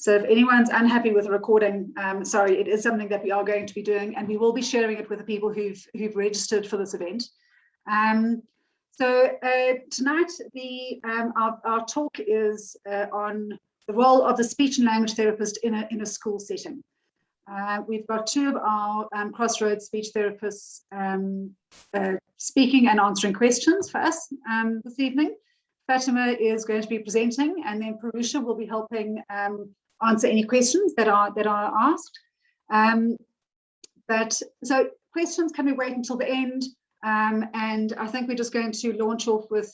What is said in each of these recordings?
So if anyone's unhappy with the recording, sorry, it is something that we are going to be doing, and we will be sharing it with the people who've registered for this event. So tonight, our talk is on the role of the speech and language therapist in a school setting. We've got two of our Crossroads speech therapists speaking and answering questions for us this evening. Fatima is going to be presenting, and then Purusha will be helping answer any questions that are asked. So questions can we wait until the end? And I think we're just going to launch off with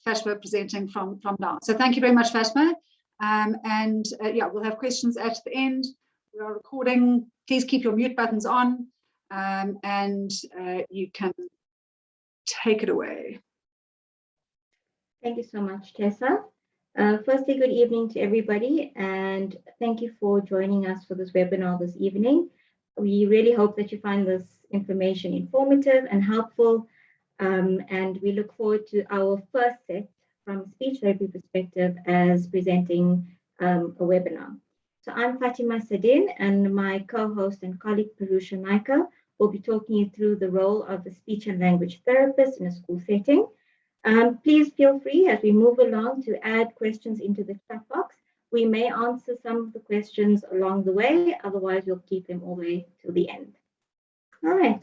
Fatima presenting from now. So thank you very much, Fatima. Yeah, we'll have questions at the end. We are recording. Please keep your mute buttons on, and you can take it away. Thank you so much, Tessa. Firstly, good evening to everybody, and thank you for joining us for this webinar this evening. We really hope that you find this information informative and helpful, and we look forward to our first set from a speech therapy perspective as presenting a webinar. So I'm Fatima Sadin, and my co-host and colleague Purusha Naika will be talking you through the role of the speech and language therapist in a school setting. Please feel free as we move along to add questions into the chat box. We may answer some of the questions along the way, otherwise we'll keep them all the way till the end. All right,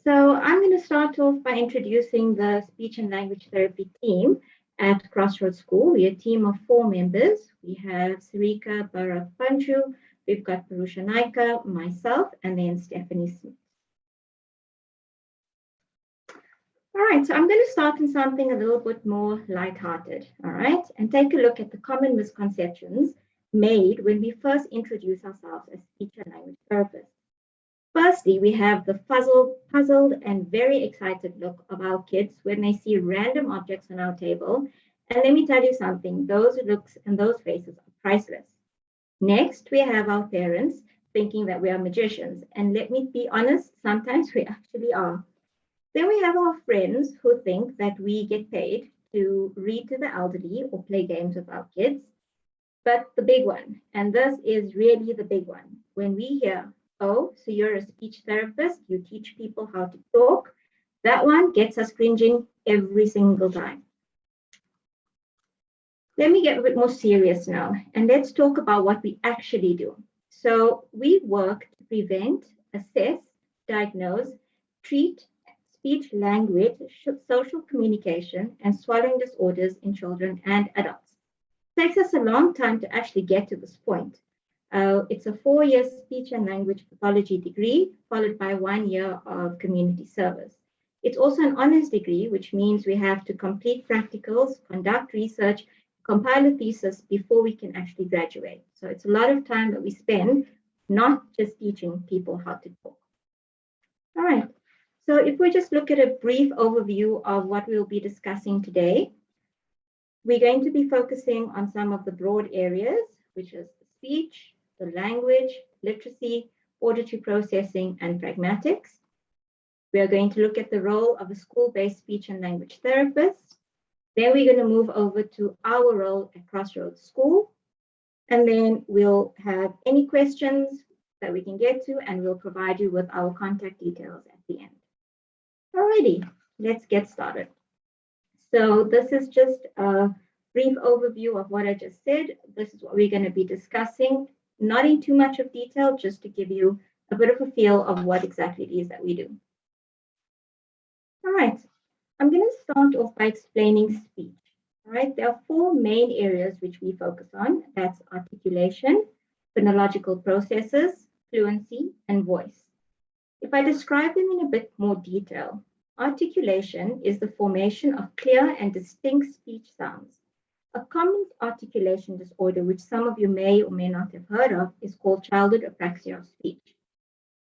so I'm going to start off by introducing the speech and language therapy team at Crossroads School. We're a team of 4 members. We have Sarika Bharat Panchu, we've got Purusha Naika, myself, and then Stephanie Smith. All right, so I'm going to start in something a little bit more lighthearted, all right, and take a look at the common misconceptions made when we first introduce ourselves as speech and language therapists. Firstly, we have the puzzled and very excited look of our kids when they see random objects on our table. And let me tell you something, those looks and those faces are priceless. Next, we have our parents thinking that we are magicians. And let me be honest, sometimes we actually are. Then we have our friends who think that we get paid to read to the elderly or play games with our kids. But the big one, and this is really the big one, when we hear, oh, so you're a speech therapist, you teach people how to talk, that one gets us cringing every single time. Let me get a bit more serious now, and let's talk about what we actually do. So we work to prevent, assess, diagnose, treat speech, language, social communication, and swallowing disorders in children and adults. It takes us a long time to actually get to this point. It's a 4-year speech and language pathology degree, followed by 1 year of community service. It's also an honors degree, which means we have to complete practicals, conduct research, compile a thesis before we can actually graduate. So it's a lot of time that we spend not just teaching people how to talk. All right, so if we just look at a brief overview of what we'll be discussing today, we're going to be focusing on some of the broad areas, which is speech, the language, literacy, auditory processing, and pragmatics. We are going to look at the role of a school-based speech and language therapist. Then we're going to move over to our role at Crossroads School. And then we'll have any questions that we can get to, and we'll provide you with our contact details at the end. Alrighty, let's get started. So this is just a brief overview of what I just said. This is what we're going to be discussing, not in too much of detail, just to give you a bit of a feel of what exactly it is that we do. All right, I'm going to start off by explaining speech. All right, there are 4 main areas which we focus on. That's articulation, phonological processes, fluency, and voice. If I describe them in a bit more detail, articulation is the formation of clear and distinct speech sounds. A common articulation disorder, which some of you may or may not have heard of, is called childhood apraxia of speech.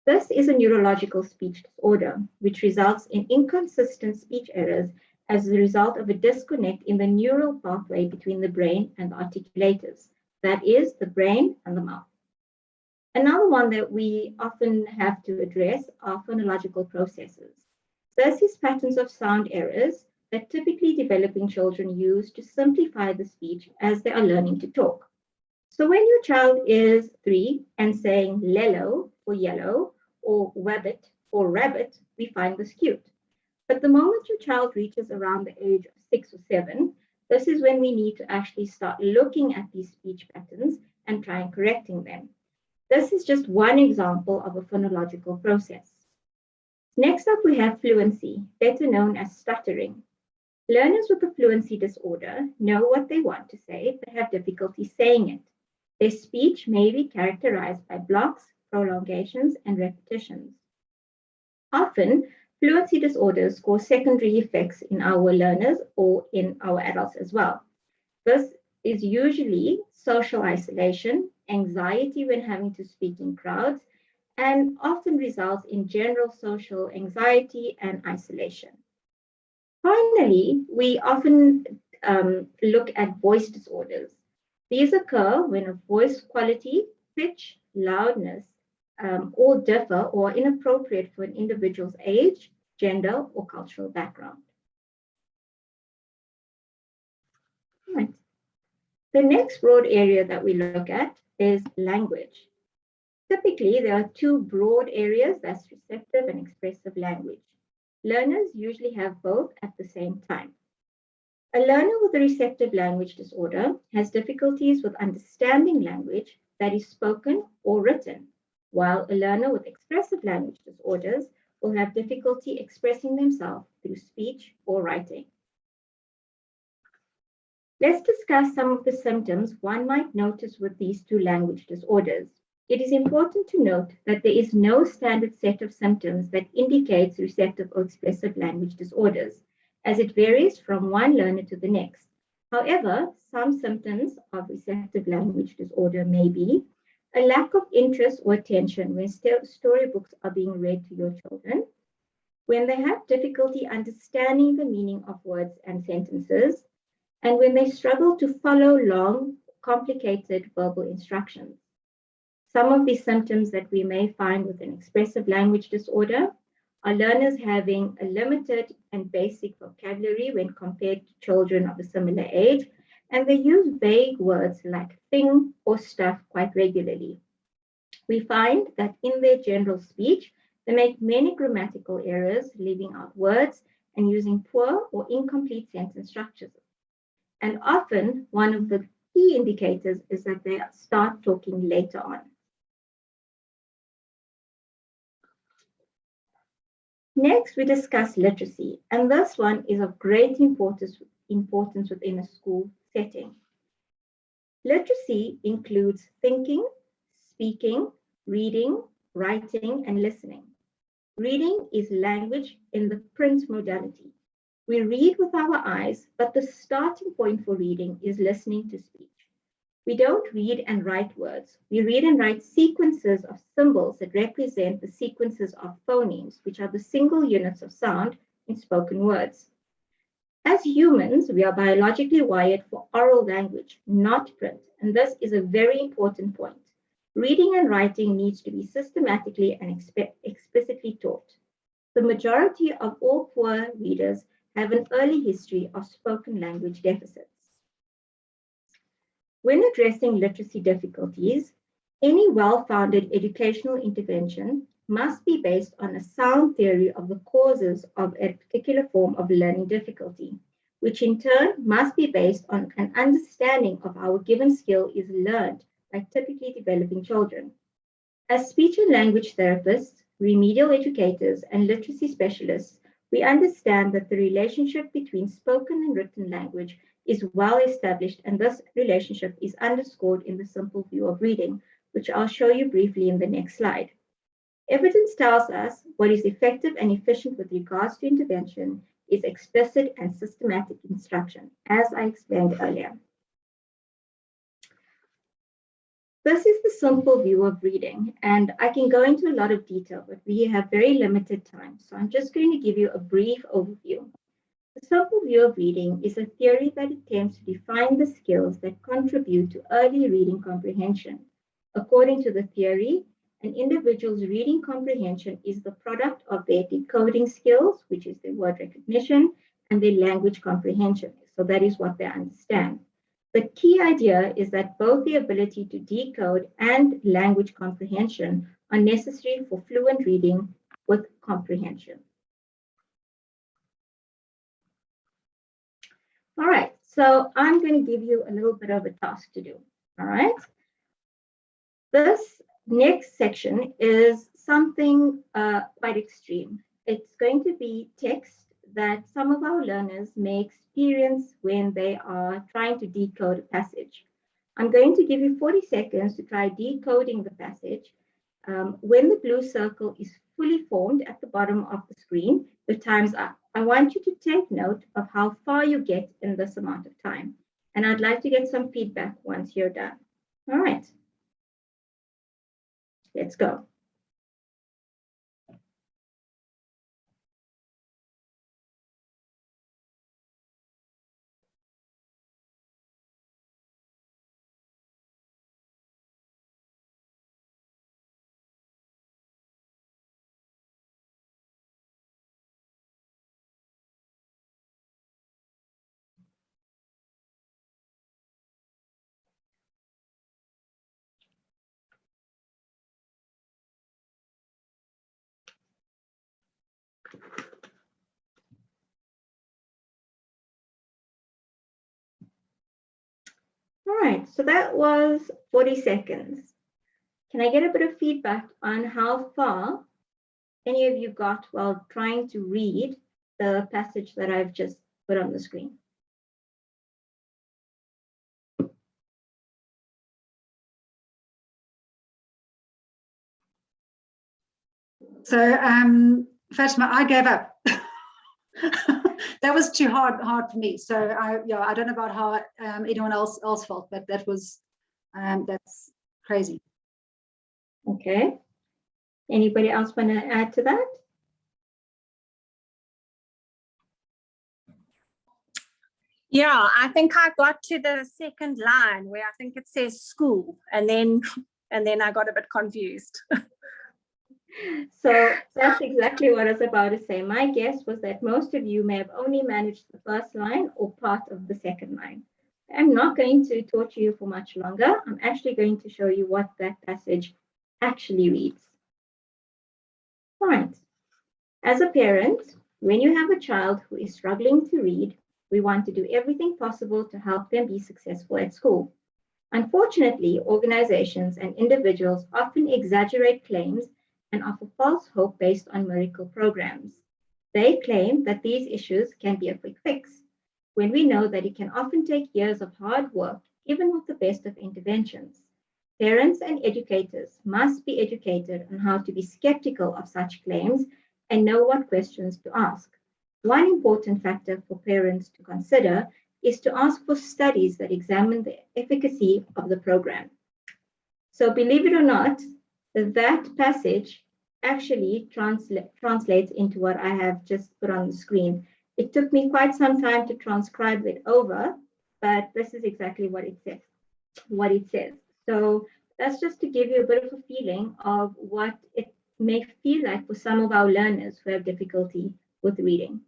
This is a neurological speech disorder, which results in inconsistent speech errors as a result of a disconnect in the neural pathway between the brain and the articulators, that is, the brain and the mouth. Another one that we often have to address are phonological processes. This is patterns of sound errors that typically developing children use to simplify the speech as they are learning to talk. So when your child is 3 and saying lello for yellow or wabbit for rabbit, we find this cute. But the moment your child reaches around the age of 6 or 7, this is when we need to actually start looking at these speech patterns and try and correcting them. This is just one example of a phonological process. Next up, we have fluency, better known as stuttering. Learners with a fluency disorder know what they want to say, but have difficulty saying it. Their speech may be characterized by blocks, prolongations, and repetitions. Often, fluency disorders cause secondary effects in our learners or in our adults as well. This is usually social isolation, anxiety when having to speak in crowds, and often results in general social anxiety and isolation. Finally, we often look at voice disorders. These occur when a voice quality, pitch, loudness, all differ or are inappropriate for an individual's age, gender, or cultural background. Right. The next broad area that we look at is language. Typically, there are two broad areas, that's receptive and expressive language. Learners usually have both at the same time. A learner with a receptive language disorder has difficulties with understanding language that is spoken or written, while a learner with expressive language disorders will have difficulty expressing themselves through speech or writing. Let's discuss some of the symptoms one might notice with these two language disorders. It is important to note that there is no standard set of symptoms that indicates receptive or expressive language disorders, as it varies from one learner to the next. However, some symptoms of receptive language disorder may be a lack of interest or attention when storybooks are being read to your children, when they have difficulty understanding the meaning of words and sentences, and when they struggle to follow long, complicated verbal instructions. Some of these symptoms that we may find with an expressive language disorder are learners having a limited and basic vocabulary when compared to children of a similar age, and they use vague words like thing or stuff quite regularly. We find that in their general speech, they make many grammatical errors, leaving out words and using poor or incomplete sentence structures. And often, one of the key indicators is that they start talking later on. Next, we discuss literacy, and this one is of great importance within a school setting. Literacy includes thinking, speaking, reading, writing, and listening. Reading is language in the print modality. We read with our eyes, but the starting point for reading is listening to speech. We don't read and write words. We read and write sequences of symbols that represent the sequences of phonemes, which are the single units of sound in spoken words. As humans, we are biologically wired for oral language, not print, and this is a very important point. Reading and writing needs to be systematically and explicitly taught. The majority of all poor readers have an early history of spoken language deficits. When addressing literacy difficulties, any well-founded educational intervention must be based on a sound theory of the causes of a particular form of learning difficulty, which in turn must be based on an understanding of how a given skill is learned by typically developing children. As speech and language therapists, remedial educators, and literacy specialists, we understand that the relationship between spoken and written language is well established, and this relationship is underscored in the simple view of reading, which I'll show you briefly in the next slide. Evidence tells us what is effective and efficient with regards to intervention is explicit and systematic instruction, as I explained earlier. This is the simple view of reading, and I can go into a lot of detail, but we have very limited time, so I'm just going to give you a brief overview. The simple view of reading is a theory that attempts to define the skills that contribute to early reading comprehension. According to the theory, an individual's reading comprehension is the product of their decoding skills, which is their word recognition, and their language comprehension. So that is what they understand. The key idea is that both the ability to decode and language comprehension are necessary for fluent reading with comprehension. All right, so I'm going to give you a little bit of a task to do. All right. This next section is something quite extreme. It's going to be text that some of our learners may experience when they are trying to decode a passage. I'm going to give you 40 seconds to try decoding the passage. When the blue circle is fully formed at the bottom of the screen, the time's up. I want you to take note of how far you get in this amount of time. And I'd like to get some feedback once you're done. All right. Let's go. All right, so that was 40 seconds. Can I get a bit of feedback on how far any of you got while trying to read the passage that I've just put on the screen? So, Fatima, I gave up. That was too hard for me. So I don't know about how anyone else felt, but that was that's crazy. Okay. Anybody else want to add to that? Yeah, I think I got to the second line where I think it says school, and then I got a bit confused. So that's exactly what I was about to say. My guess was that most of you may have only managed the first line or part of the second line. I'm not going to torture you for much longer. I'm actually going to show you what that passage actually reads. All right. As a parent, when you have a child who is struggling to read, we want to do everything possible to help them be successful at school. Unfortunately, organizations and individuals often exaggerate claims and offer false hope based on miracle programs. They claim that these issues can be a quick fix, when we know that it can often take years of hard work, even with the best of interventions. Parents and educators must be educated on how to be skeptical of such claims and know what questions to ask. One important factor for parents to consider is to ask for studies that examine the efficacy of the program. So believe it or not, that passage actually translates into what I have just put on the screen. It took me quite some time to transcribe it over, but this is exactly what it says. So that's just to give you a bit of a feeling of what it may feel like for some of our learners who have difficulty with reading.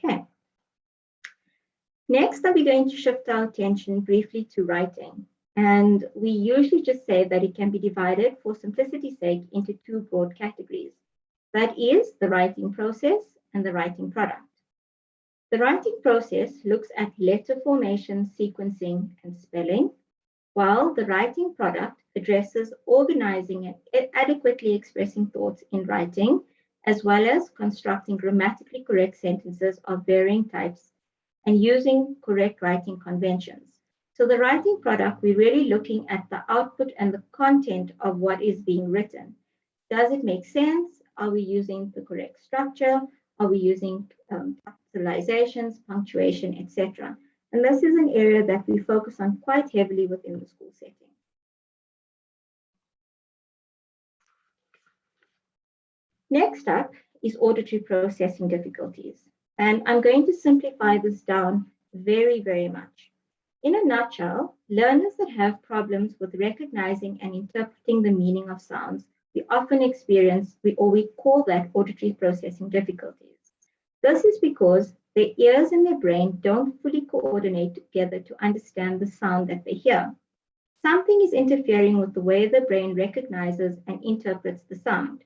Okay. Next, I'll be going to shift our attention briefly to writing. And we usually just say that it can be divided for simplicity's sake into two broad categories. That is the writing process and the writing product. The writing process looks at letter formation, sequencing, and spelling, while the writing product addresses organizing and adequately expressing thoughts in writing, as well as constructing grammatically correct sentences of varying types and using correct writing conventions. So the writing product, we're really looking at the output and the content of what is being written. Does it make sense? Are we using the correct structure? Are we using capitalizations, punctuation, etc.? And this is an area that we focus on quite heavily within the school setting. Next up is auditory processing difficulties. And I'm going to simplify this down very, very much. In a nutshell, learners that have problems with recognizing and interpreting the meaning of sounds, we often experience, we call that auditory processing difficulties. This is because Their ears and their brain don't fully coordinate together to understand the sound that they hear. Something is interfering with the way the brain recognizes and interprets the sound.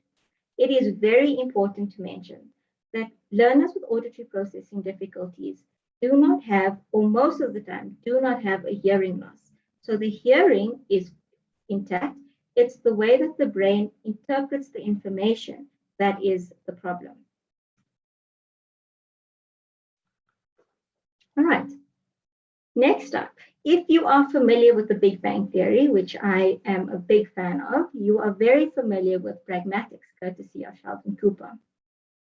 It is very important to mention that learners with auditory processing difficulties do not have, or most of the time, do not have a hearing loss. So the hearing is intact. It's the way that the brain interprets the information that is the problem. All right. Next up, if you are familiar with the Big Bang Theory, which I am a big fan of, you are very familiar with pragmatics, courtesy of Sheldon Cooper.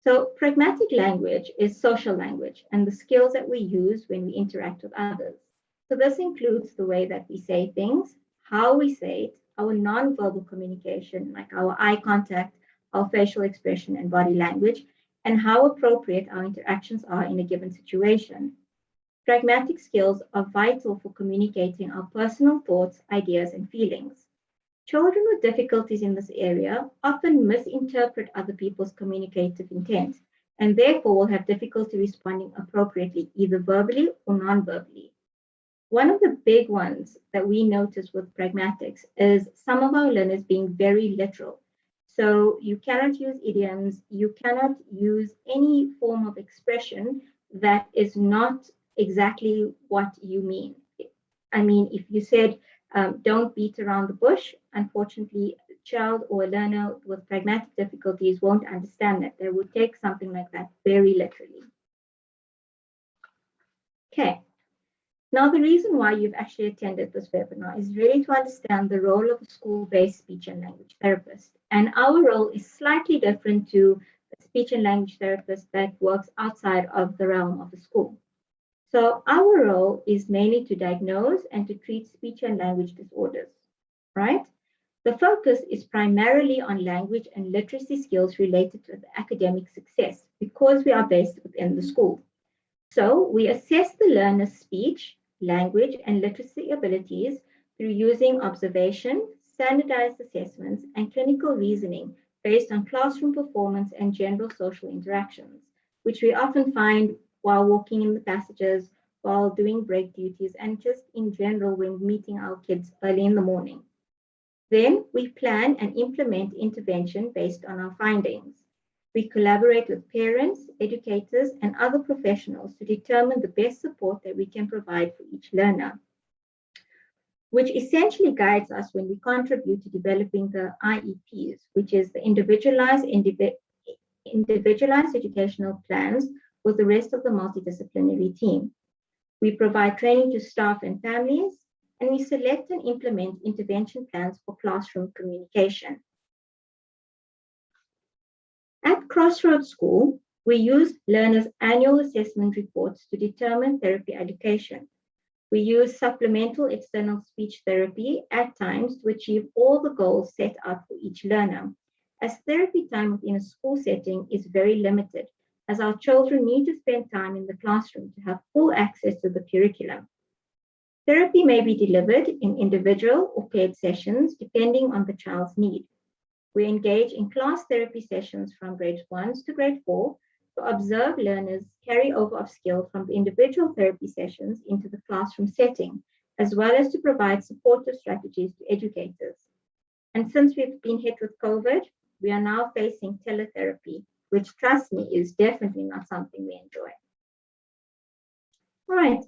So pragmatic language is social language and the skills that we use when we interact with others. So this includes the way that we say things, how we say it, our nonverbal communication, like our eye contact, our facial expression and body language, and how appropriate our interactions are in a given situation. Pragmatic skills are vital for communicating our personal thoughts, ideas, and feelings. Children with difficulties in this area often misinterpret other people's communicative intent and therefore will have difficulty responding appropriately, either verbally or non-verbally. One of the big ones that we notice with pragmatics is some of our learners being very literal. So you cannot use idioms, you cannot use any form of expression that is not exactly what you mean. I mean, if you said, don't beat around the bush, unfortunately, a child or a learner with pragmatic difficulties won't understand that. They will take something like that very literally. Okay. Now, the reason why you've actually attended this webinar is really to understand the role of a school-based speech and language therapist. And our role is slightly different to a speech and language therapist that works outside of the realm of the school. So our role is mainly to diagnose and to treat speech and language disorders, right? The focus is primarily on language and literacy skills related to the academic success because we are based within the school. So we assess the learner's speech, language, and literacy abilities through using observation, standardized assessments, and clinical reasoning based on classroom performance and general social interactions, which we often find while walking in the passages, while doing break duties, and just in general when meeting our kids early in the morning. Then we plan and implement intervention based on our findings. We collaborate with parents, educators, and other professionals to determine the best support that we can provide for each learner, which essentially guides us when we contribute to developing the IEPs, which is the individualized educational plans with the rest of the multidisciplinary team. We provide training to staff and families, and we select and implement intervention plans for classroom communication. At Crossroads School, we use learners' annual assessment reports to determine therapy allocation. We use supplemental external speech therapy at times to achieve all the goals set out for each learner, as therapy time within a school setting is very limited, as our children need to spend time in the classroom to have full access to the curriculum. Therapy may be delivered in individual or paired sessions depending on the child's need. We engage in class therapy sessions from grade 1 to grade 4 to observe learners carry over of skill from the individual therapy sessions into the classroom setting, as well as to provide supportive strategies to educators. And since we've been hit with COVID, we are now facing teletherapy, which, trust me, is definitely not something we enjoy. All right,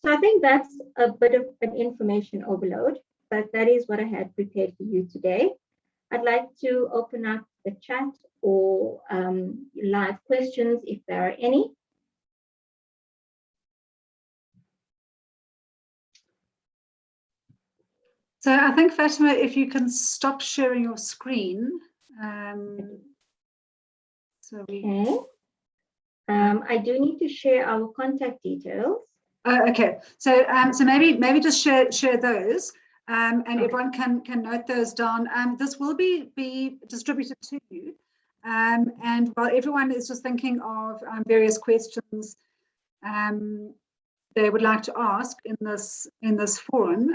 so I think that's a bit of an information overload, but that is what I had prepared for you today. I'd like to open up the chat or live questions if there are any. So I think, Fatima, if you can stop sharing your screen. Okay. I do need to share our contact details. Okay. So maybe just share those. And everyone can note those down. This will be distributed to you. And while everyone is just thinking of various questions they would like to ask in this forum,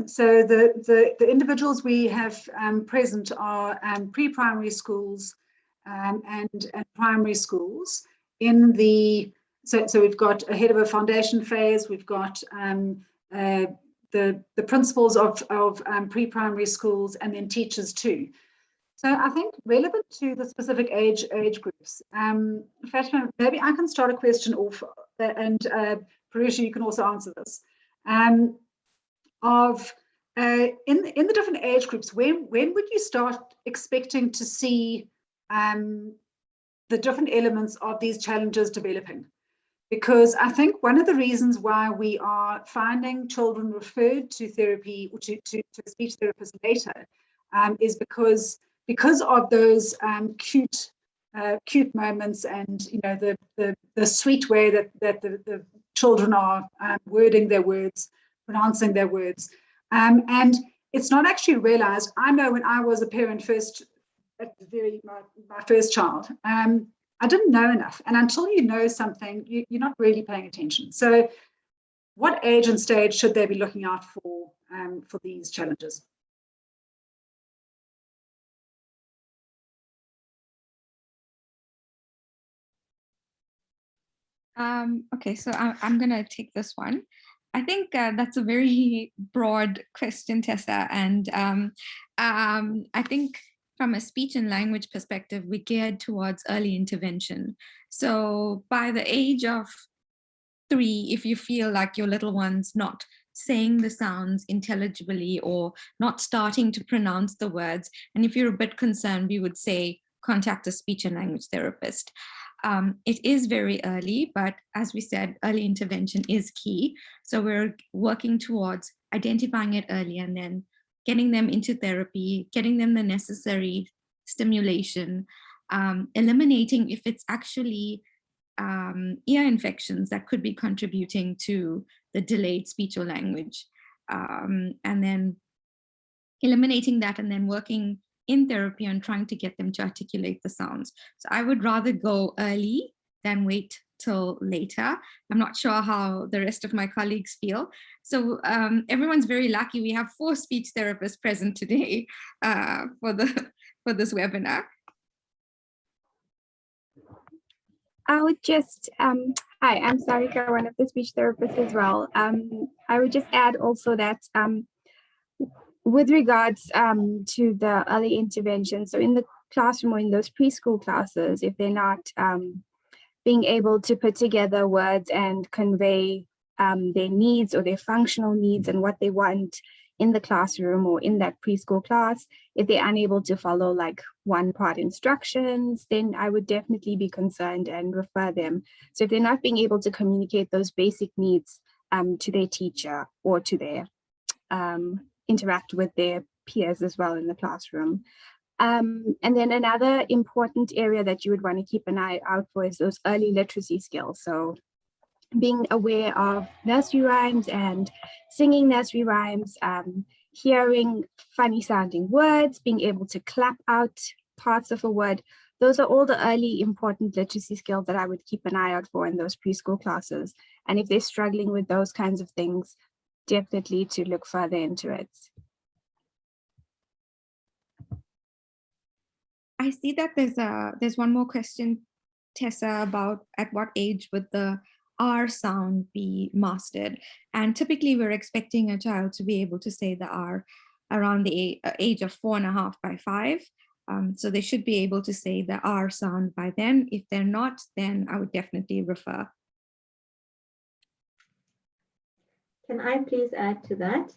so the individuals we have present are pre-primary schools and primary schools. In the So we've got ahead of a foundation phase, we've got the principals of pre-primary schools, and then teachers too. So I think relevant to the specific age groups. Fatima, maybe I can start a question off, and Parusha, you can also answer this. In the different age groups, when would you start expecting to see the different elements of these challenges developing? Because I think one of the reasons why we are finding children referred to therapy or to a speech therapist later is because of those cute moments, and the sweet way that the children are wording their words, pronouncing their words, and it's not actually realized. I know when I was a parent first, at my first child, I didn't know enough, and until you know something, you're not really paying attention. So, what age and stage should they be looking out for these challenges? Okay, so I'm going to take this one. I think that's a very broad question, Tessa. And I think from a speech and language perspective, we geared towards early intervention. So by the age of 3, if you feel like your little one's not saying the sounds intelligibly or not starting to pronounce the words, and if you're a bit concerned, we would say contact a speech and language therapist. It is very early, but as we said, early intervention is key. So we're working towards identifying it early and then getting them into therapy, getting them the necessary stimulation, eliminating if it's actually ear infections that could be contributing to the delayed speech or language, and then eliminating that and then working in therapy and trying to get them to articulate the sounds. So I would rather go early than wait till later. I'm not sure how the rest of my colleagues feel. So everyone's very lucky. We have 4 speech therapists present today for this webinar. I would just, hi, I'm Sarika, one of the speech therapists as well. I would just add also that with regards to the early intervention, so in the classroom or in those preschool classes, if they're not being able to put together words and convey their needs or their functional needs and what they want in the classroom or in that preschool class, if they're unable to follow like one-part instructions, then I would definitely be concerned and refer them. So if they're not being able to communicate those basic needs to their teacher or to their interact with their peers as well in the classroom. And then another important area that you would want to keep an eye out for is those early literacy skills. So being aware of nursery rhymes and singing nursery rhymes, hearing funny sounding words, being able to clap out parts of a word. Those are all the early important literacy skills that I would keep an eye out for in those preschool classes. And if they're struggling with those kinds of things, definitely to look further into it. I see that there's one more question, Tessa, about at what age would the R sound be mastered? And typically we're expecting a child to be able to say the R around the age of 4.5 by 5. So they should be able to say the R sound by then. If they're not, then I would definitely refer. Can I please add to that?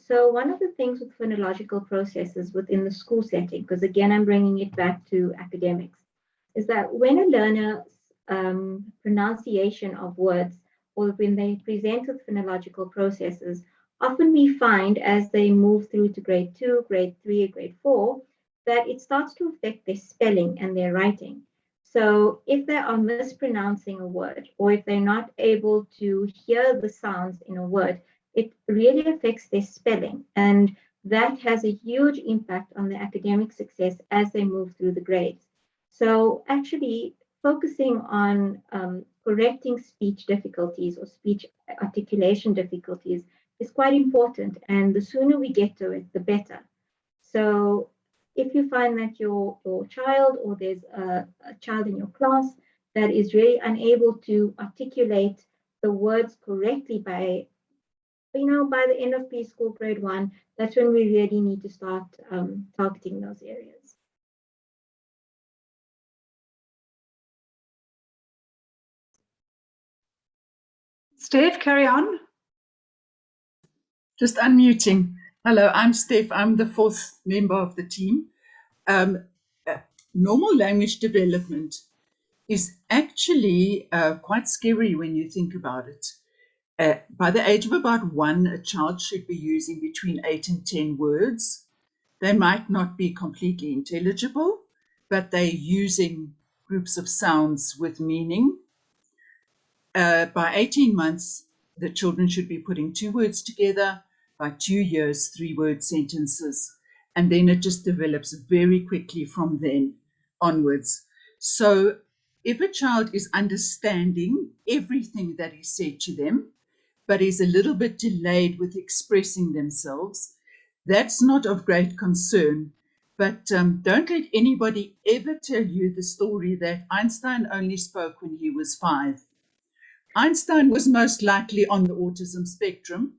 So one of the things with phonological processes within the school setting, because again, I'm bringing it back to academics, is that when a learner's pronunciation of words, or when they present with phonological processes, often we find as they move through to grade 2, grade 3, grade 4, that it starts to affect their spelling and their writing. So if they are mispronouncing a word, or if they're not able to hear the sounds in a word, it really affects their spelling. And that has a huge impact on their academic success as they move through the grades. So actually focusing on correcting speech difficulties or speech articulation difficulties is quite important. And the sooner we get to it, the better. So if you find that your child or there's a child in your class that is really unable to articulate the words correctly by the end of preschool grade 1, that's when we really need to start targeting those areas. Steph, carry on. Just unmuting. Hello, I'm Steph. I'm the 4th member of the team. Normal language development is actually quite scary when you think about it. By the age of about 1, a child should be using between 8 and 10 words. They might not be completely intelligible, but they're using groups of sounds with meaning. By 18 months, the children should be putting 2 words together. By 2 years, 3-word sentences. And then it just develops very quickly from then onwards. So if a child is understanding everything that is said to them, but is a little bit delayed with expressing themselves, that's not of great concern. But don't let anybody ever tell you the story that Einstein only spoke when he was 5. Einstein was most likely on the autism spectrum,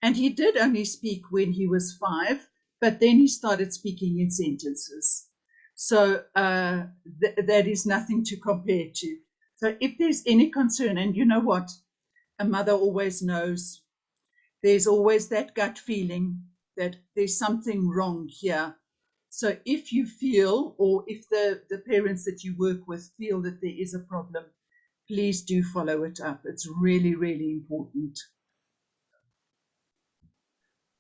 and he did only speak when he was 5, but then he started speaking in sentences. So that is nothing to compare to. So if there's any concern, and you know what, a mother always knows, there's always that gut feeling that there's something wrong here. So if you feel, or if the parents that you work with feel that there is a problem, please do follow it up. It's really, really important.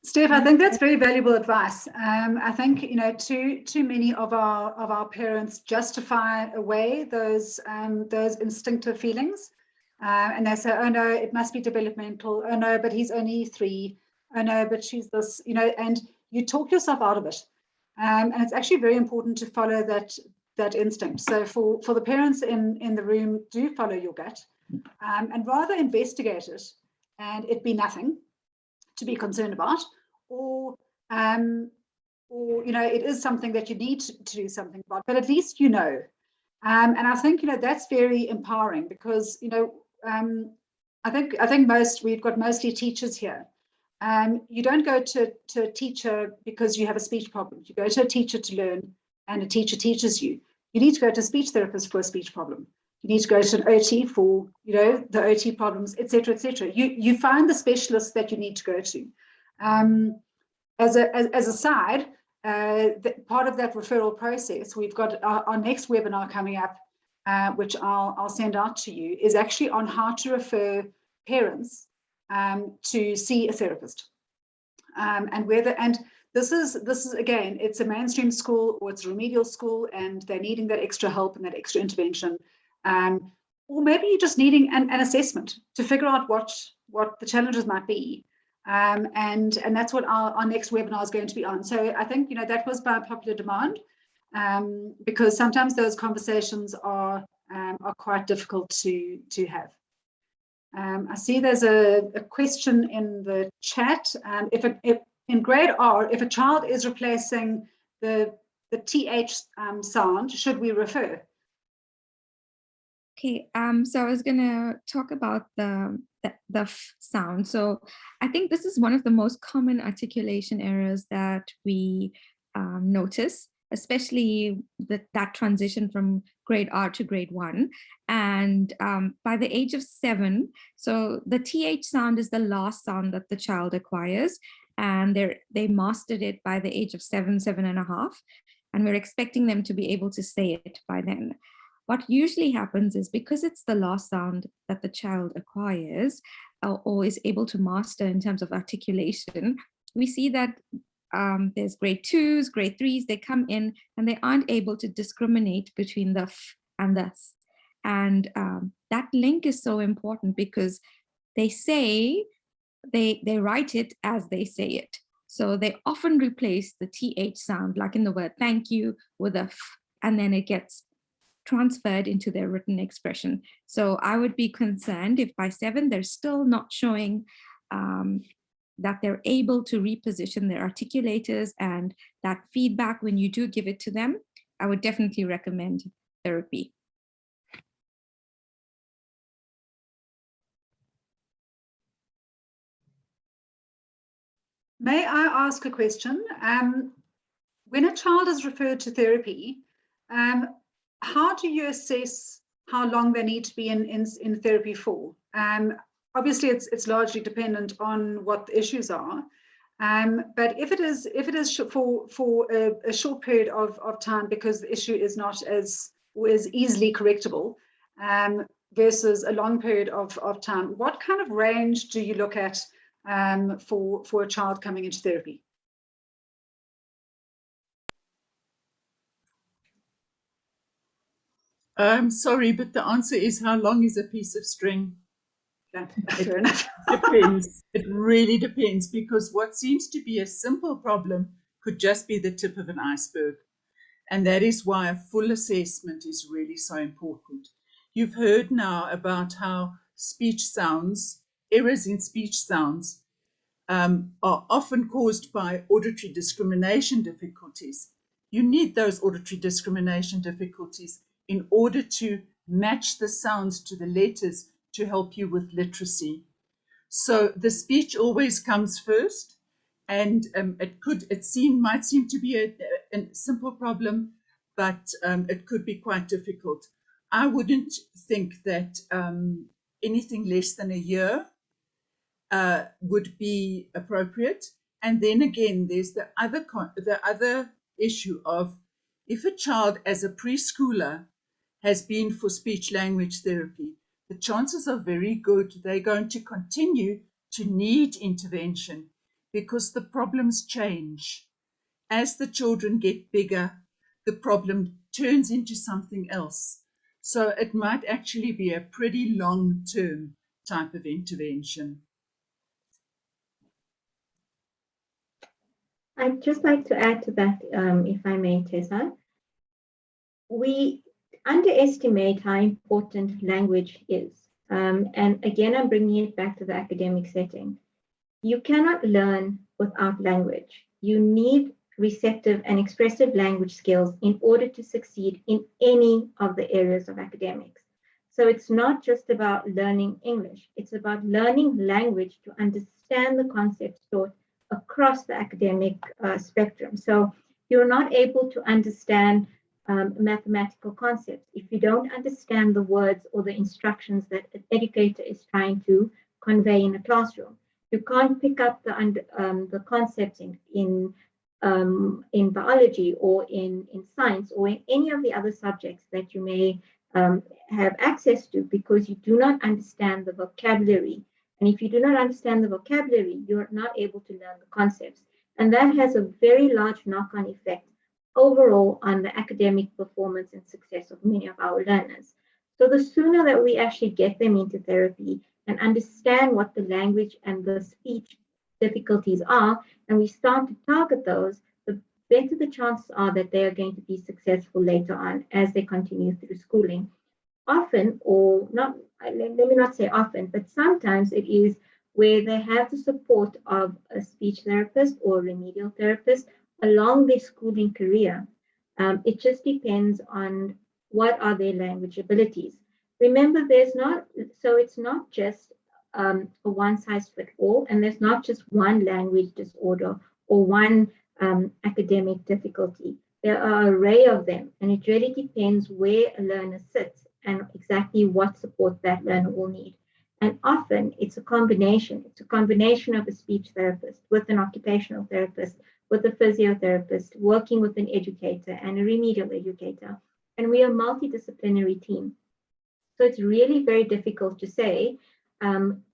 Steph, I think that's very valuable advice. I think too many of our parents justify away those instinctive feelings, and they say, "Oh no, it must be developmental. Oh no, but he's only 3. Oh no, but she's this." And you talk yourself out of it. And it's actually very important to follow that instinct. So for the parents in the room, do follow your gut, and rather investigate it, and it be nothing to be concerned about, or it is something that you need to do something about, but at least and I think that's very empowering, because I think we've got mostly teachers here. You don't go to a teacher because you have a speech problem. You go to a teacher to learn, and a teacher teaches you. You need to go to a speech therapist for a speech problem. You need to go to an OT for the OT problems, etc., etc. You find the specialists that you need to go to. As a side, part of that referral process, we've got our next webinar coming up, which I'll send out to you, is actually on how to refer parents to see a therapist, and this is again, it's a mainstream school or it's a remedial school, and they're needing that extra help and that extra intervention, or maybe you're just needing an assessment to figure out what the challenges might be, and that's what our next webinar is going to be on. So I think that was by popular demand, because sometimes those conversations are quite difficult to have. I see there's a question in the chat. If in grade R, if a child is replacing the TH sound, should we refer? Okay, so I was gonna talk about the f sound. So I think this is one of the most common articulation errors that we notice, especially that transition from grade R to grade 1. And by the age of 7, so the TH sound is the last sound that the child acquires, and they mastered it by the age of 7.5, and we're expecting them to be able to say it by then. What usually happens is, because it's the last sound that the child acquires or is able to master in terms of articulation, we see that there's grade 2s, grade 3s, they come in and they aren't able to discriminate between the f and the s. And that link is so important, because they write it as they say it. So they often replace the TH sound, like in the word thank you, with a f, and then it gets transferred into their written expression. So I would be concerned if by 7 they're still not showing that they're able to reposition their articulators, and that feedback when you do give it to them. I would definitely recommend therapy. May I ask a question? When a child is referred to therapy, how do you assess how long they need to be in therapy for? Obviously, it's largely dependent on what the issues are. But if it is for a short period of time because the issue is not as easily correctable, versus a long period of time, what kind of range do you look at for a child coming into therapy? I'm sorry, but the answer is, how long is a piece of string? Yeah, fair enough. Depends. It really depends, because what seems to be a simple problem could just be the tip of an iceberg. And that is why a full assessment is really so important. You've heard now about how speech sounds, errors in speech sounds, are often caused by auditory discrimination difficulties. You need those auditory discrimination difficulties in order to match the sounds to the letters to help you with literacy. So the speech always comes first, and might seem to be a simple problem, but it could be quite difficult. I wouldn't think that anything less than a year would be appropriate. And then again, there's the other issue of, if a child as a preschooler has been for speech language therapy, the chances are very good they're going to continue to need intervention, because the problems change. As the children get bigger, the problem turns into something else. So it might actually be a pretty long-term type of intervention. I'd just like to add to that, if I may, Tessa. We underestimate how important language is. And again, I'm bringing it back to the academic setting. You cannot learn without language. You need receptive and expressive language skills in order to succeed in any of the areas of academics. So it's not just about learning English, it's about learning language to understand the concepts taught across the academic spectrum. So you're not able to understand mathematical concepts if you don't understand the words or the instructions that an educator is trying to convey in a classroom. You can't pick up the concepts in biology or in science or in any of the other subjects that you may have access to, because you do not understand the vocabulary. And if you do not understand the vocabulary, you're not able to learn the concepts. And that has a very large knock-on effect overall on the academic performance and success of many of our learners. So the sooner that we actually get them into therapy and understand what the language and the speech difficulties are, and we start to target those, the better the chances are that they are going to be successful later on as they continue through schooling. Often, or not, let me not say often, but sometimes it is where they have the support of a speech therapist or a remedial therapist along their schooling career. It just depends on what are their language abilities. Remember, it's not just a one size fits all, and there's not just one language disorder or one academic difficulty. There are an array of them, and it really depends where a learner sits and exactly what support that learner will need. And often it's a combination. It's a combination of a speech therapist with an occupational therapist, with a physiotherapist, working with an educator and a remedial educator. And we are a multidisciplinary team. So it's really very difficult to say,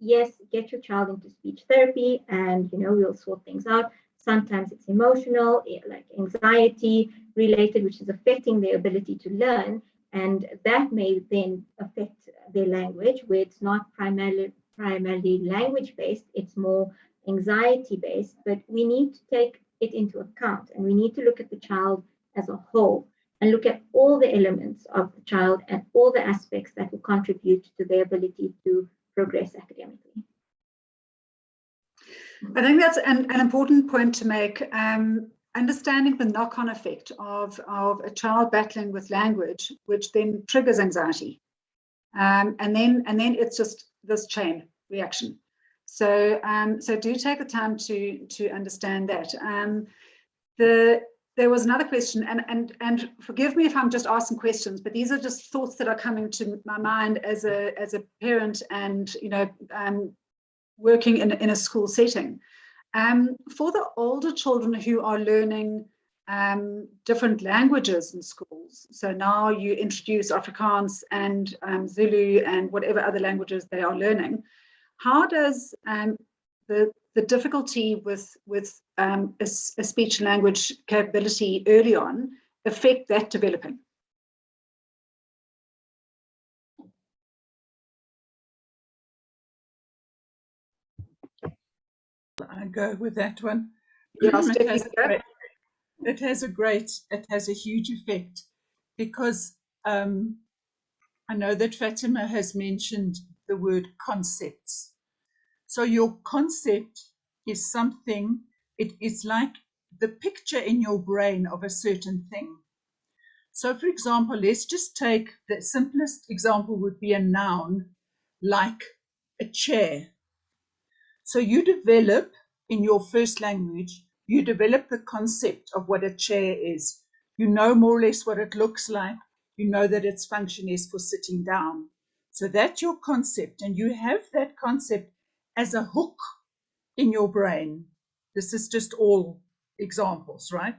yes, get your child into speech therapy and, we'll sort things out. Sometimes it's emotional, like anxiety related, which is affecting their ability to learn. And that may then affect their language, where it's not primarily language-based, it's more anxiety-based. But we need to take it into account, and we need to look at the child as a whole and look at all the elements of the child and all the aspects that will contribute to their ability to progress academically. I think that's an important point to make. Understanding the knock-on effect of a child battling with language, which then triggers anxiety, and then it's just this chain reaction. So, so do take the time to understand that. There was another question, and forgive me if I'm just asking questions, but these are just thoughts that are coming to my mind as a parent and, you know, working in a school setting. For the older children who are learning different languages in schools, so now you introduce Afrikaans and Zulu and whatever other languages they are learning, how does the difficulty with a speech and language capability early on affect that developing? I go with that one. Yeah, It has a huge effect, because I know that Fatima has mentioned the word concepts. So your concept is something, it's like the picture in your brain of a certain thing. So for example, let's just take the simplest example would be a noun like a chair. So you develop in your first language, you develop the concept of what a chair is. You know more or less what it looks like. You know that its function is for sitting down. So that's your concept, and you have that concept as a hook in your brain. This is just all examples, right?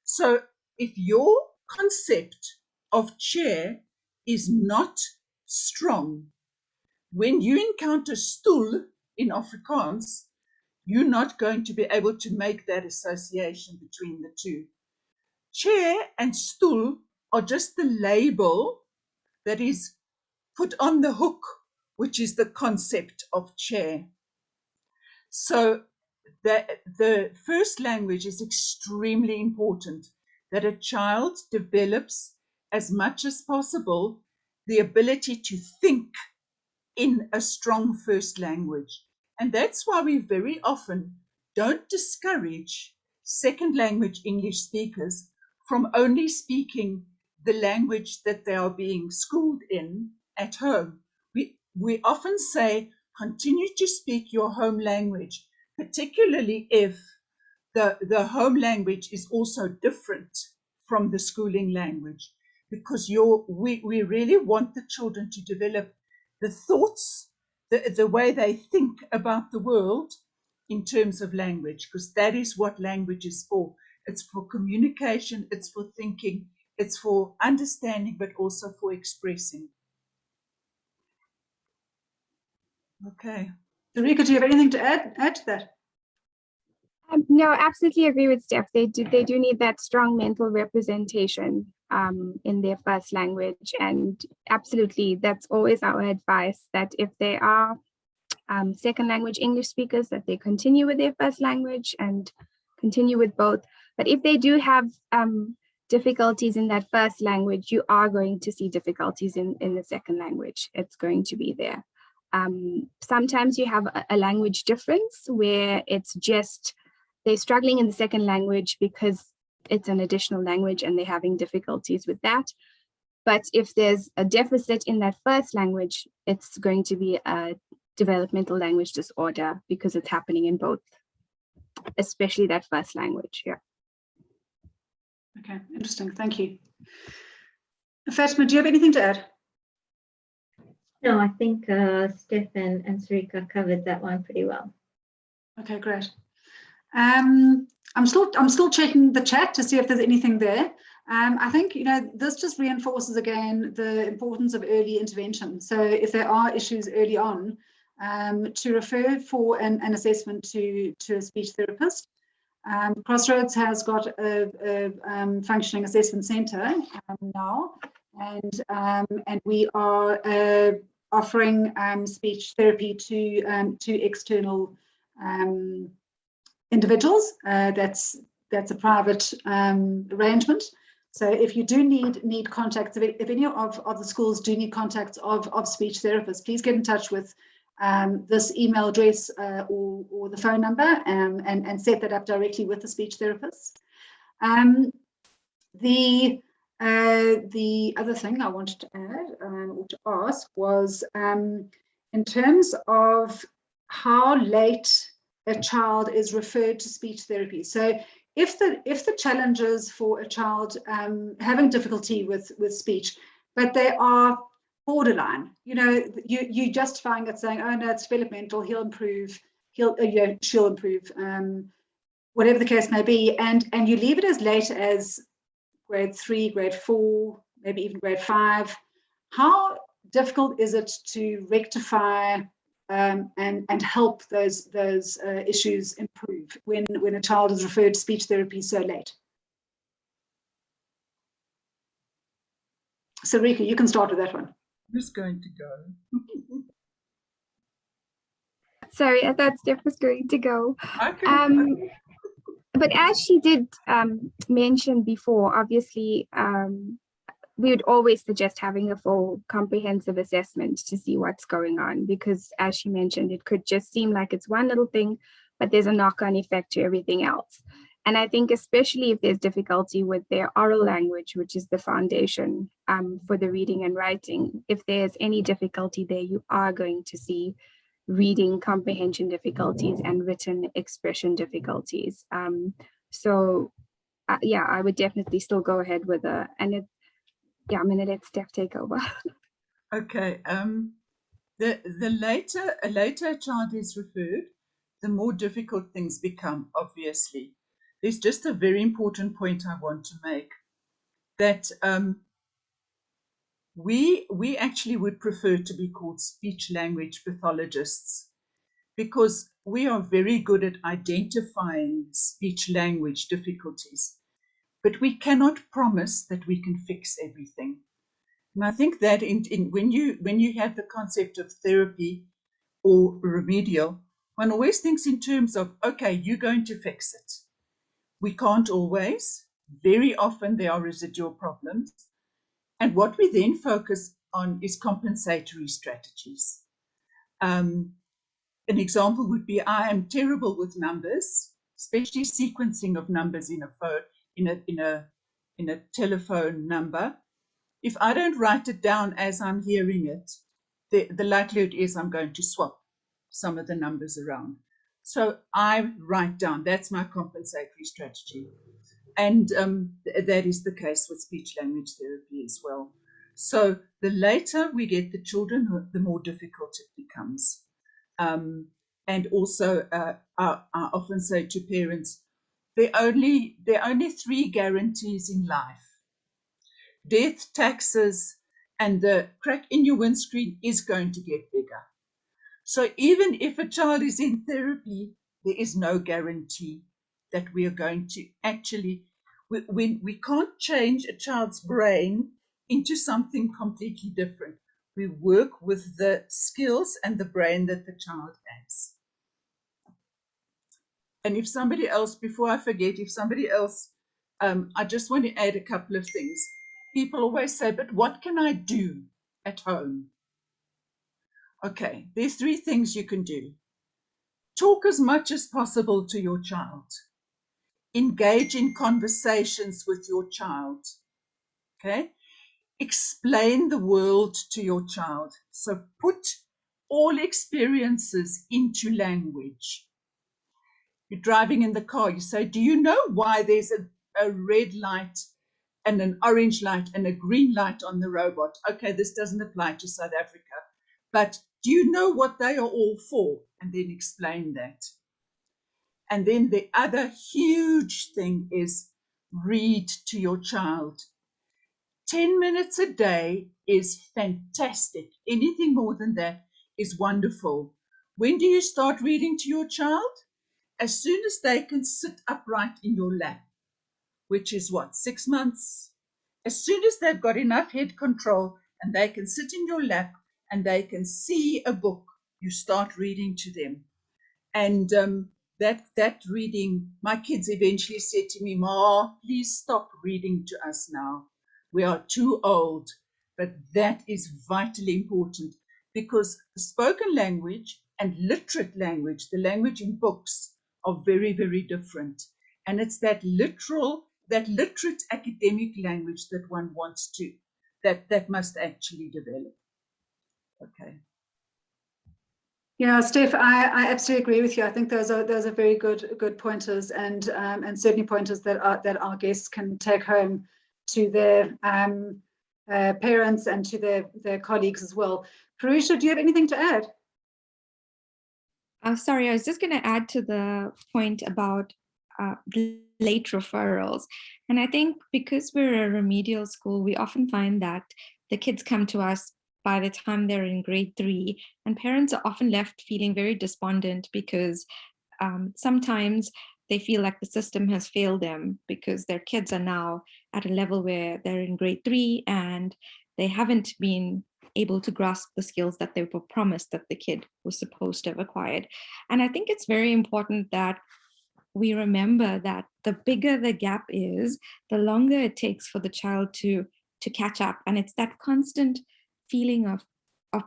So if your concept of chair is not strong, when you encounter stoel in Afrikaans, you're not going to be able to make that association between the two. Chair and stoel are just the label that is put on the hook, which is the concept of chair. So the first language is extremely important, that a child develops as much as possible the ability to think in a strong first language. And that's why we very often don't discourage second language English speakers from only speaking the language that they are being schooled in at home. We often say, continue to speak your home language, particularly if the home language is also different from the schooling language, because we really want the children to develop the thoughts, the way they think about the world in terms of language, because that is what language is for. It's for communication, it's for thinking, it's for understanding, but also for expressing. Okay. Sarika, do you have anything to add to that? No, absolutely agree with Steph. They do need that strong mental representation in their first language, and absolutely, that's always our advice, that if they are second language English speakers, that they continue with their first language and continue with both. But if they do have difficulties in that first language, you are going to see difficulties in the second language. It's going to be there. Sometimes you have a language difference where it's just they're struggling in the second language because it's an additional language and they're having difficulties with that. But if there's a deficit in that first language, it's going to be a developmental language disorder because it's happening in both, especially that first language. Yeah. Okay, interesting. Thank you. Fatima, do you have anything to add? No, I think Steph and Sarika covered that one pretty well. Okay, great. I'm still checking the chat to see if there's anything there. I think, you know, this just reinforces again the importance of early intervention. So if there are issues early on, to refer for an assessment to a speech therapist. Crossroads has got a functioning assessment centre now, and we are offering speech therapy to external individuals. That's a private arrangement. So if you do need contacts, if any of the schools do need contacts of speech therapists, please get in touch with this email address or the phone number and set that up directly with the speech therapist. The other thing I wanted to add or to ask was in terms of how late a child is referred to speech therapy. So if the challenges for a child having difficulty with speech, but they are borderline, you justifying it saying, oh no, it's developmental, he'll improve, she'll improve, whatever the case may be, and you leave it as late as grade 3, grade 4, maybe even grade 5, how difficult is it to rectify and help those issues improve when a child is referred to speech therapy so late? So Rika, you can start with that one. Who's going to go? Sorry, I thought Steph was going to go. Okay. But as she did mention before, obviously, we would always suggest having a full comprehensive assessment to see what's going on, because as she mentioned, it could just seem like it's one little thing, but there's a knock-on effect to everything else. And I think especially if there's difficulty with their oral language, which is the foundation for the reading and writing, if there's any difficulty there, you are going to see reading comprehension difficulties and written expression difficulties. Yeah, I would definitely still go ahead with I'm gonna let Steph take over. Okay. The later a child is referred, the more difficult things become, obviously. There's just a very important point I want to make, that we actually would prefer to be called speech language pathologists, because we are very good at identifying speech language difficulties, but we cannot promise that we can fix everything. And I think that when you have the concept of therapy or remedial, one always thinks in terms of, okay, you're going to fix it. We can't always. Very often there are residual problems. And what we then focus on is compensatory strategies. An example would be, I am terrible with numbers, especially sequencing of numbers in a phone, in a telephone number. If I don't write it down as I'm hearing it, the likelihood is I'm going to swap some of the numbers around. So I write down, that's my compensatory strategy. And that is the case with speech language therapy as well. So the later we get the children, the more difficult it becomes. And also, I often say to parents, there are only 3 guarantees in life: death, taxes, and the crack in your windscreen is going to get bigger. So even if a child is in therapy, there is no guarantee that we are going to actually, we can't change a child's brain into something completely different. We work with the skills and the brain that the child has. And if somebody else, before I forget, I just want to add a couple of things. People always say, but what can I do at home? Okay, there's 3 things you can do. Talk as much as possible to your child. Engage in conversations with your child. Okay? Explain the world to your child. So put all experiences into language. You're driving in the car, you say, do you know why there's a red light and an orange light and a green light on the robot? Okay, this doesn't apply to South Africa, but do you know what they are all for? And then explain that. And then the other huge thing is read to your child. 10 minutes a day is fantastic. Anything more than that is wonderful. When do you start reading to your child? As soon as they can sit upright in your lap, which is what, 6 months? As soon as they've got enough head control and they can sit in your lap and they can see a book, you start reading to them. And that reading, my kids eventually said to me, Ma, please stop reading to us now. We are too old. But that is vitally important, because the spoken language and literate language, the language in books, are very, very different. And it's that literate academic language that one wants to, that must actually develop. Okay. Yeah, Steph, I absolutely agree with you. I think those are very good pointers, and certainly pointers that our guests can take home to their parents and to their colleagues as well. Purusha, do you have anything to add? Sorry, I was just going to add to the point about late referrals. And I think because we're a remedial school, we often find that the kids come to us by the time they're in grade 3, and parents are often left feeling very despondent because sometimes they feel like the system has failed them because their kids are now at a level where they're in grade 3 and they haven't been able to grasp the skills that they were promised that the kid was supposed to have acquired. And I think it's very important that we remember that the bigger the gap is, the longer it takes for the child to catch up. And it's that constant feeling of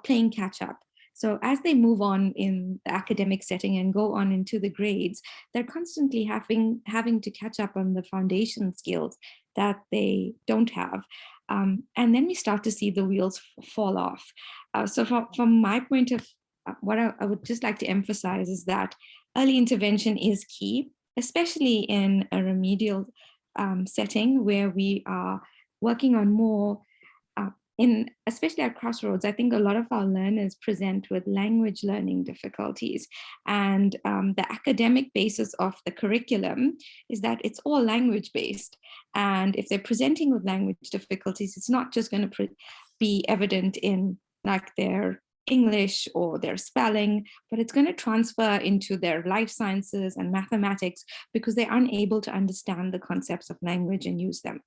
playing catch up. So as they move on in the academic setting and go on into the grades, they're constantly having to catch up on the foundation skills that they don't have. And then we start to see the wheels fall off. So from my point of what I would just like to emphasize is that early intervention is key, especially in a remedial setting where we are working on more especially at Crossroads. I think a lot of our learners present with language learning difficulties, and the academic basis of the curriculum is that it's all language based. And if they're presenting with language difficulties, it's not just going to be evident in like their English or their spelling, but it's going to transfer into their life sciences and mathematics because they're unable to understand the concepts of language and use them.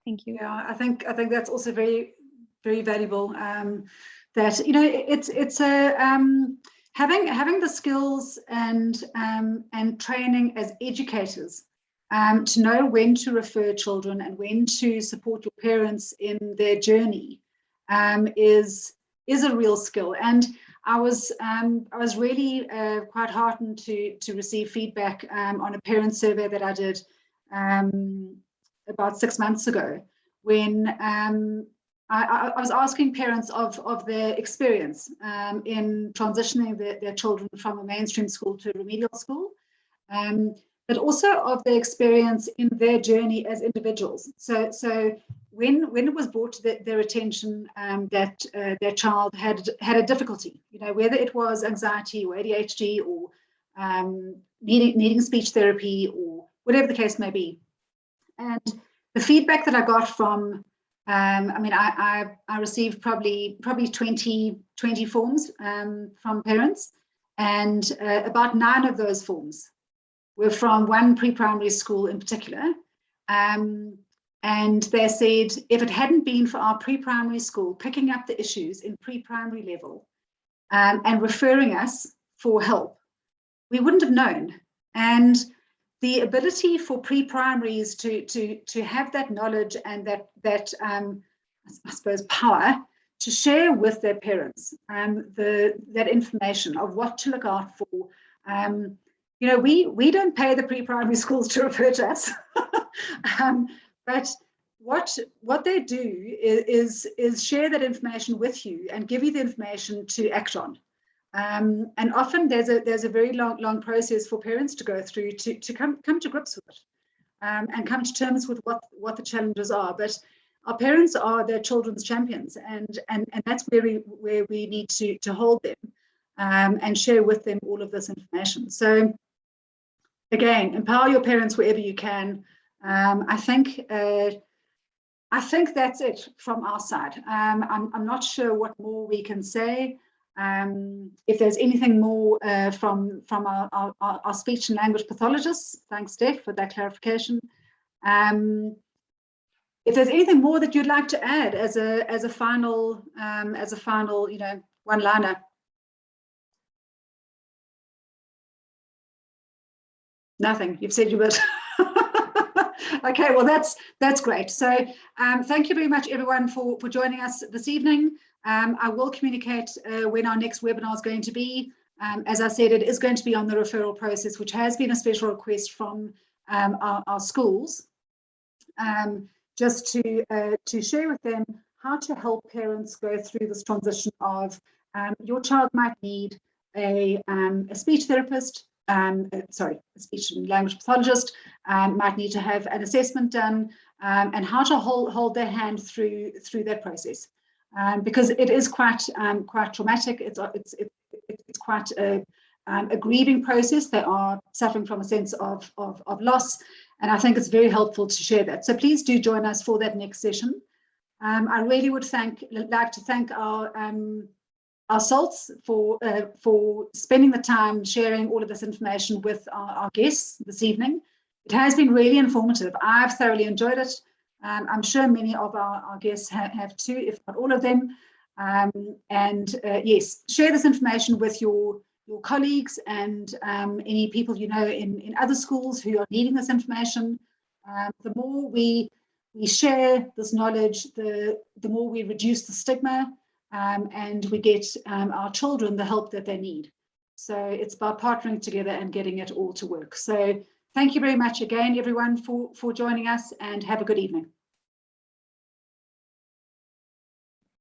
Thank you. Yeah, I think that's also very, very valuable. That it's a having the skills and training as educators to know when to refer children and when to support your parents in their journey is a real skill. And I was really quite heartened to receive feedback on a parent survey that I did about 6 months ago, when I was asking parents of their experience in transitioning their children from a mainstream school to a remedial school, but also of their experience in their journey as individuals. So when it was brought to their attention that their child had a difficulty, whether it was anxiety or ADHD or needing speech therapy or whatever the case may be. And the feedback that I got from, I received probably 20 forms from parents, and about 9 of those forms were from one pre-primary school in particular. And they said, if it hadn't been for our pre-primary school picking up the issues in pre-primary level and referring us for help, we wouldn't have known. And the ability for pre-primaries to have that knowledge and that I suppose power to share with their parents that information of what to look out for. We don't pay the pre-primary schools to refer to us, but what they do is share that information with you and give you the information to act on. And often there's a very long process for parents to go through to come to grips with it and come to terms with what the challenges are. But our parents are their children's champions, and that's where we need to hold them and share with them all of this information. So again, empower your parents wherever you can. I think that's it from our side. I'm not sure what more we can say. If there's anything more from our speech and language pathologists, thanks, Steph, for that clarification. If there's anything more that you'd like to add as a final one-liner. Nothing. You've said your bit. Okay, well that's great. So thank you very much, everyone, for joining us this evening. I will communicate when our next webinar is going to be. As I said, it is going to be on the referral process, which has been a special request from our schools, just to share with them how to help parents go through this transition of your child might need a speech therapist, a speech and language pathologist, might need to have an assessment done, and how to hold their hand through that process, because it is quite traumatic. It's quite a grieving process. They are suffering from a sense of loss, and I think it's very helpful to share that. So please do join us for that next session. I really would like to thank our SALTs for spending the time sharing all of this information with our guests this evening. It has been really informative. I've thoroughly enjoyed it. I'm sure many of our guests have too, if not all of them. Yes, share this information with your colleagues and any people you know in other schools who are needing this information. The more we share this knowledge, the more we reduce the stigma, and we get our children the help that they need. So it's about partnering together and getting it all to work. So thank you very much again, everyone, for joining us, and have a good evening.